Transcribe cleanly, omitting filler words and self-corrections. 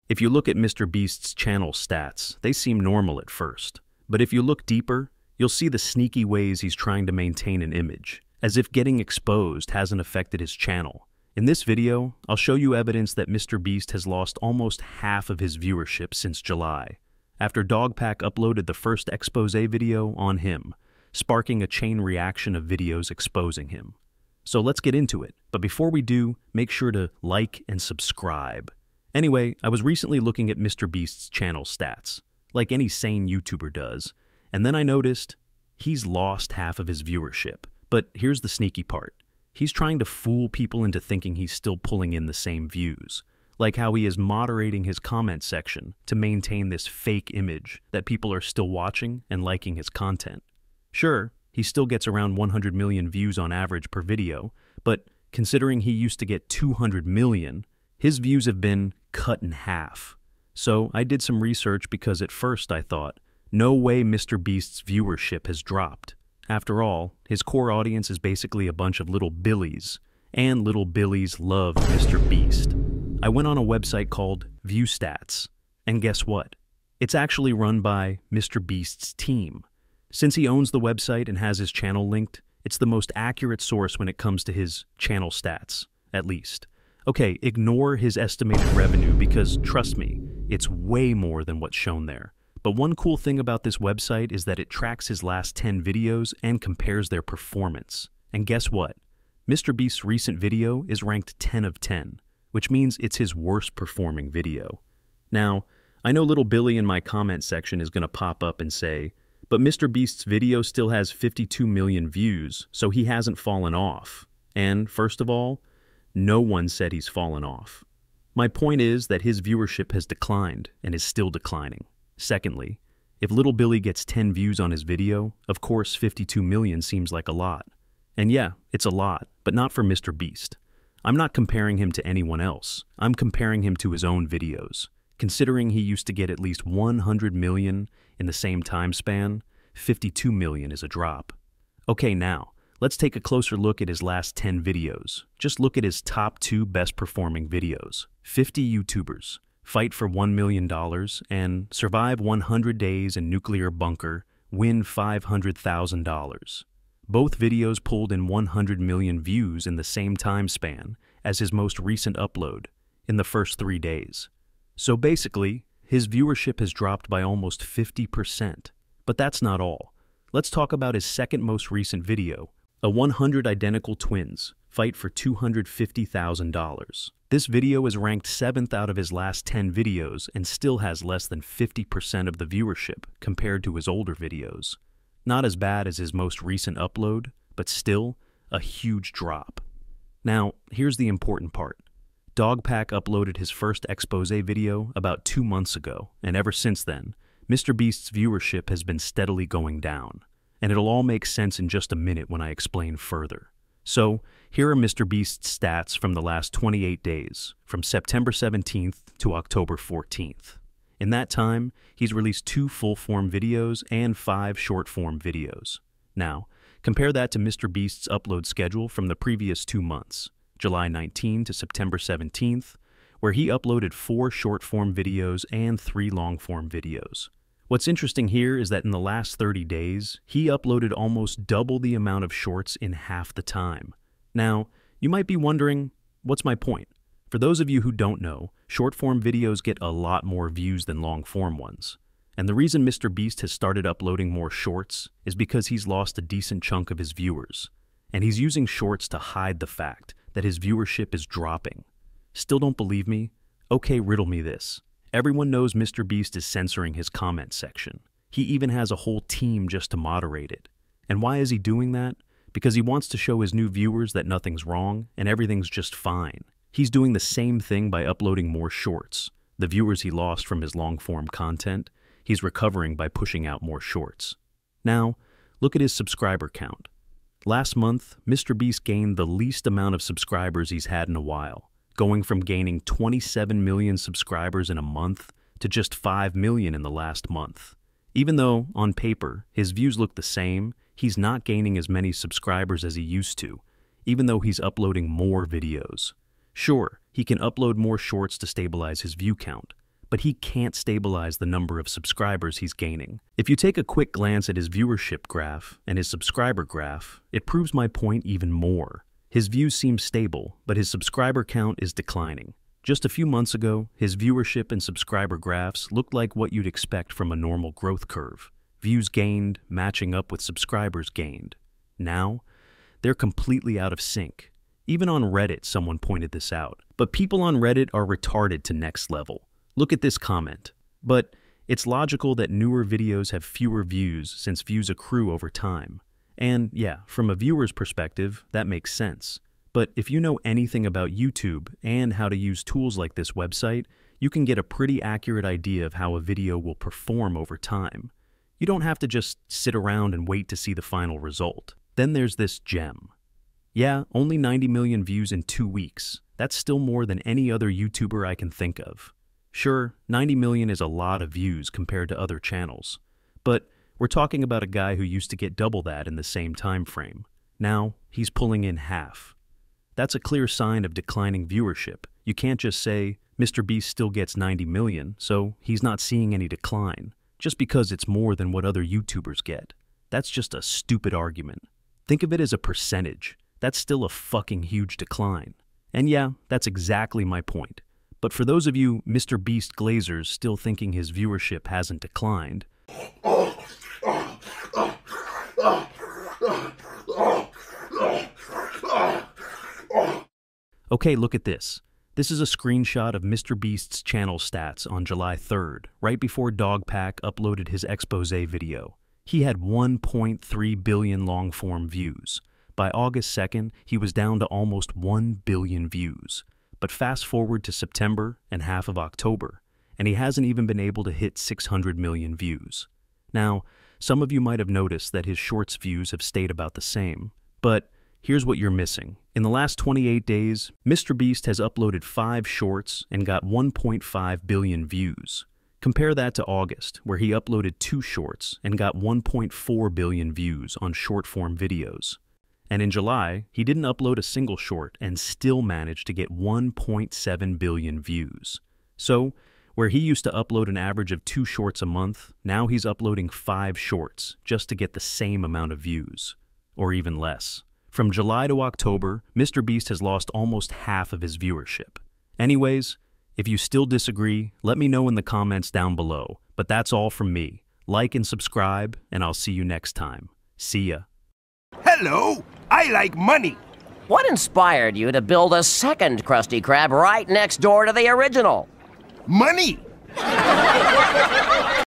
If you look at Mr. Beast's channel stats, they seem normal at first. But if you look deeper, you'll see the sneaky ways he's trying to maintain an image, as if getting exposed hasn't affected his channel. In this video, I'll show you evidence that Mr. Beast has lost almost half of his viewership since July, after Dogpack uploaded the first expose video on him, sparking a chain reaction of videos exposing him. So let's get into it, but before we do, make sure to like and subscribe. Anyway, I was recently looking at Mr. Beast's channel stats, like any sane YouTuber does, and then I noticed he's lost half of his viewership. But here's the sneaky part. He's trying to fool people into thinking he's still pulling in the same views, like how he is moderating his comment section to maintain this fake image that people are still watching and liking his content. Sure, he still gets around 100 million views on average per video, but considering he used to get 200 million, his views have been cut in half. So I did some research because at first I thought, no way Mr. Beast's viewership has dropped. After all, his core audience is basically a bunch of little Billies, and little Billies love Mr. Beast. I went on a website called ViewStats, and guess what? It's actually run by Mr. Beast's team. Since he owns the website and has his channel linked, it's the most accurate source when it comes to his channel stats, at least. Okay, ignore his estimated revenue because, trust me, it's way more than what's shown there. But one cool thing about this website is that it tracks his last 10 videos and compares their performance. And guess what? Mr. Beast's recent video is ranked 10 of 10, which means it's his worst performing video. Now, I know little Billy in my comment section is going to pop up and say, but Mr. Beast's video still has 52 million views, so he hasn't fallen off. And first of all, no one said he's fallen off. My point is that his viewership has declined and is still declining. Secondly, if little Billy gets 10 views on his video, of course 52 million seems like a lot. And yeah, it's a lot, but not for Mr. Beast. I'm not comparing him to anyone else. I'm comparing him to his own videos. Considering he used to get at least 100 million in the same time span, 52 million is a drop. Okay, now, let's take a closer look at his last 10 videos. Just look at his top 2 best performing videos. 50 YouTubers, Fight for $1 million, and Survive 100 Days in Nuclear Bunker, Win $500,000. Both videos pulled in 100 million views in the same time span as his most recent upload, in the first 3 days. So basically, his viewership has dropped by almost 50%. But that's not all. Let's talk about his second most recent video, a 100 Identical Twins, Fight for $250,000. This video is ranked 7th out of his last 10 videos and still has less than 50% of the viewership compared to his older videos. Not as bad as his most recent upload, but still a huge drop. Now, here's the important part. Dogpack uploaded his first expose video about 2 months ago, and ever since then, Mr. Beast's viewership has been steadily going down. And it'll all make sense in just a minute when I explain further. So, here are Mr. Beast's stats from the last 28 days, from September 17th to October 14th. In that time, he's released 2 full-form videos and 5 short-form videos. Now, compare that to Mr. Beast's upload schedule from the previous 2 months, July 19 to September 17th, where he uploaded 4 short-form videos and 3 long-form videos. What's interesting here is that in the last 30 days, he uploaded almost double the amount of shorts in half the time. Now, you might be wondering, what's my point? For those of you who don't know, short-form videos get a lot more views than long-form ones. And the reason Mr. Beast has started uploading more shorts is because he's lost a decent chunk of his viewers. And he's using shorts to hide the fact that his viewership is dropping. Still don't believe me? Okay, riddle me this. Everyone knows Mr. Beast is censoring his comment section. He even has a whole team just to moderate it. And why is he doing that? Because he wants to show his new viewers that nothing's wrong and everything's just fine. He's doing the same thing by uploading more shorts. The viewers he lost from his long-form content, he's recovering by pushing out more shorts. Now, look at his subscriber count. Last month, Mr. Beast gained the least amount of subscribers he's had in a while, going from gaining 27 million subscribers in a month to just 5 million in the last month. Even though, on paper, his views look the same, he's not gaining as many subscribers as he used to, even though he's uploading more videos. Sure, he can upload more shorts to stabilize his view count, but he can't stabilize the number of subscribers he's gaining. If you take a quick glance at his viewership graph and his subscriber graph, it proves my point even more. His views seem stable, but his subscriber count is declining. Just a few months ago, his viewership and subscriber graphs looked like what you'd expect from a normal growth curve. Views gained, matching up with subscribers gained. Now, they're completely out of sync. Even on Reddit, someone pointed this out. But people on Reddit are retarded to next level. Look at this comment. But it's logical that newer videos have fewer views since views accrue over time. And yeah, from a viewer's perspective, that makes sense. But if you know anything about YouTube and how to use tools like this website, you can get a pretty accurate idea of how a video will perform over time. You don't have to just sit around and wait to see the final result. Then there's this gem. Yeah, only 90 million views in 2 weeks. That's still more than any other YouTuber I can think of. Sure, 90 million is a lot of views compared to other channels. But we're talking about a guy who used to get double that in the same time frame. Now, he's pulling in half. That's a clear sign of declining viewership. You can't just say, MrBeast still gets 90 million, so he's not seeing any decline, just because it's more than what other YouTubers get. That's just a stupid argument. Think of it as a percentage. That's still a fucking huge decline. And yeah, that's exactly my point. But for those of you MrBeast glazers still thinking his viewership hasn't declined, okay, look at this. This is a screenshot of MrBeast's channel stats on July 3rd, right before Dogpack uploaded his expose video. He had 1.3 billion long-form views. By August 2nd, he was down to almost 1 billion views. But fast forward to September and half of October, and he hasn't even been able to hit 600 million views. Now, some of you might have noticed that his shorts views have stayed about the same, but here's what you're missing. In the last 28 days, MrBeast has uploaded 5 shorts and got 1.5 billion views. Compare that to August, where he uploaded 2 shorts and got 1.4 billion views on short-form videos. And in July, he didn't upload a single short and still managed to get 1.7 billion views. So, where he used to upload an average of 2 shorts a month, now he's uploading 5 shorts just to get the same amount of views, or even less. From July to October, MrBeast has lost almost half of his viewership. Anyways, if you still disagree, let me know in the comments down below. But that's all from me. Like and subscribe, and I'll see you next time. See ya. Hello, I like money. What inspired you to build a second Krusty Krab right next door to the original? Money.